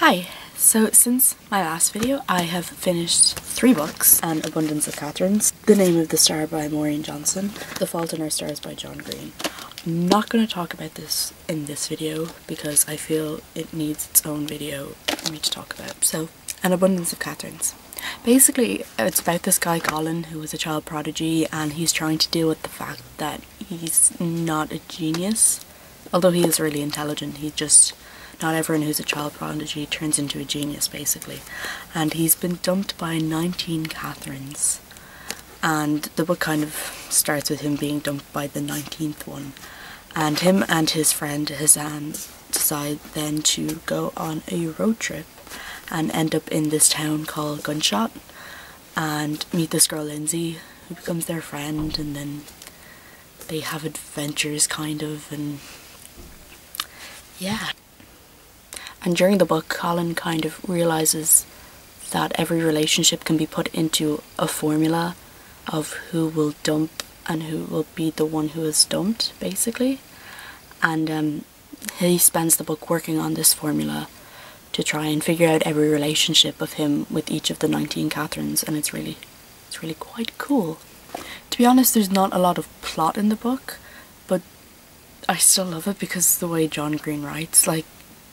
Hi! So since my last video I have finished 3 books: An Abundance of Katherines, The Name of the Star by Maureen Johnson, The Fault in Our Stars by John Green. I'm not going to talk about this in this video because I feel it needs its own video for me to talk about. So, An Abundance of Katherines. Basically it's about this guy Colin who was a child prodigy, and he's trying to deal with the fact that he's not a genius. Although he is really intelligent, not everyone who's a child prodigy turns into a genius, basically. And he's been dumped by 19 Katherines. And the book kind of starts with him being dumped by the 19th one. And him and his friend Hazan decide then to go on a road trip and end up in this town called Gunshot and meet this girl Lindsay, who becomes their friend, and then they have adventures kind of, and yeah. And during the book, Colin kind of realises that every relationship can be put into a formula of who will dump and who will be the one who is dumped, basically. And he spends the book working on this formula to try and figure out every relationship of him with each of the 19 Katherines, and it's really quite cool. To be honest, there's not a lot of plot in the book, but I still love it because the way John Green writes, like,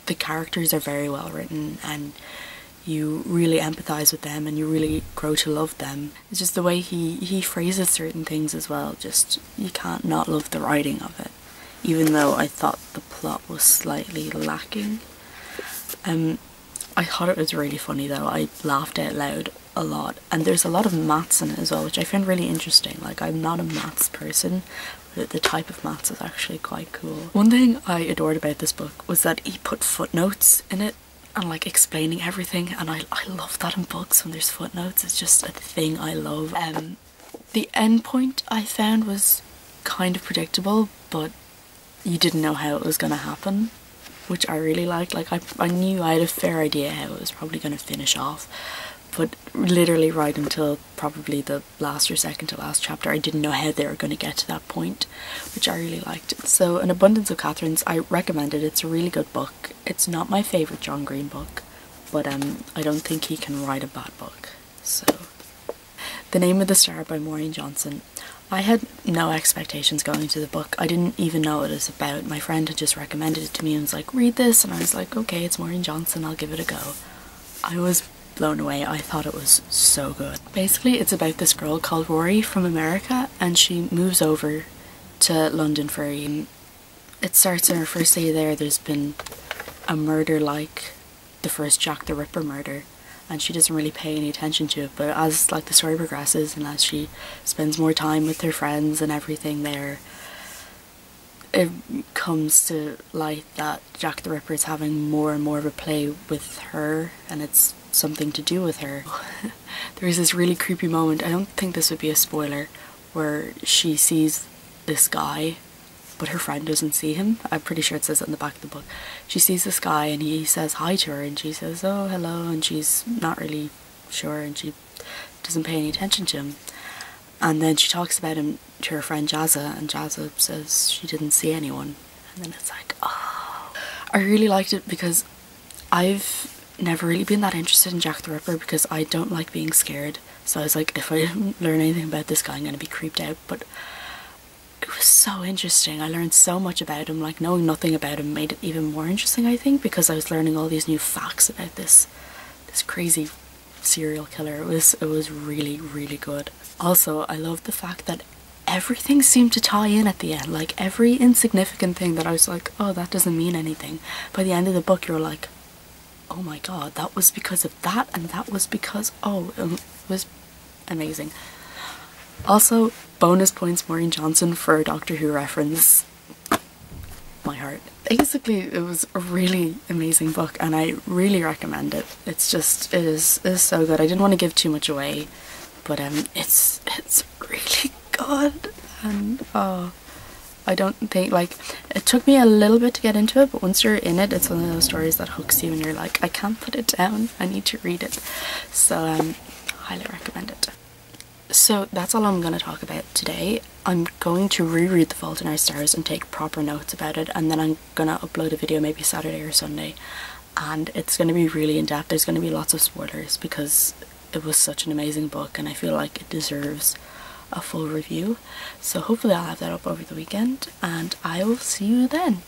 the characters are very well written and you really empathise with them and you really grow to love them. It's just the way he phrases certain things as well, just you can't not love the writing of it, even though I thought the plot was slightly lacking. I thought it was really funny though. I laughed out loud a lot, and there's a lot of maths in it as well, which I found really interesting. Like, I'm not a maths person, but the type of maths is actually quite cool. One thing I adored about this book was that he put footnotes in it and like explaining everything, and I love that in books when there's footnotes. It's just a thing I love. The end point I found was kind of predictable, but you didn't know how it was going to happen, which I really liked. Like, I knew I had a fair idea how it was probably going to finish off, but literally right until probably the last or second to last chapter I didn't know how they were going to get to that point, which I really liked. So An Abundance of Katherines, I recommend it. It's a really good book. It's not my favourite John Green book, but I don't think he can write a bad book. So, The Name of the Star by Maureen Johnson. I had no expectations going into the book. I didn't even know what it was about. My friend had just recommended it to me and was like, read this, and I was like, okay, it's Maureen Johnson, I'll give it a go. I was blown away. I thought it was so good. Basically, it's about this girl called Rory from America, and she moves over to London for a... It starts in her first day there. There's been a murder like the first Jack the Ripper murder, and she doesn't really pay any attention to it, but as like the story progresses and as she spends more time with her friends and everything there, it comes to light that Jack the Ripper is having more and more of a play with her, and it's something to do with her. There's this really creepy moment, I don't think this would be a spoiler, where she sees this guy but her friend doesn't see him. I'm pretty sure it says it in the back of the book. She sees this guy and he says hi to her and she says, oh, hello, and she's not really sure and she doesn't pay any attention to him. And then she talks about him to her friend Jazza, and Jazza says she didn't see anyone. And then it's like, oh. I really liked it because I've never really been that interested in Jack the Ripper because I don't like being scared. So I was like, if I learn anything about this guy, I'm going to be creeped out. But it was so interesting. I learned so much about him. Like, knowing nothing about him made it even more interesting, I think, because I was learning all these new facts about this crazy serial killer. It was really, really good. Also, I loved the fact that everything seemed to tie in at the end. Like, every insignificant thing that I was like, oh, that doesn't mean anything. By the end of the book, you're like, oh my god, that was because of that, and that was because, oh, it was amazing. Also, bonus points Maureen Johnson for a Doctor Who reference. My heart. Basically, it was a really amazing book and I really recommend it. It's just, it is so good. I didn't want to give too much away, but it's really good, and oh, I don't think, like, it took me a little bit to get into it, but once you're in it, it's one of those stories that hooks you and you're like, I can't put it down, I need to read it. So highly recommend it. So that's all I'm going to talk about today. I'm going to reread The Fault in Our Stars and take proper notes about it, and then I'm going to upload a video maybe Saturday or Sunday and it's going to be really in-depth. There's going to be lots of spoilers because it was such an amazing book and I feel like it deserves a full review. So hopefully I'll have that up over the weekend and I will see you then.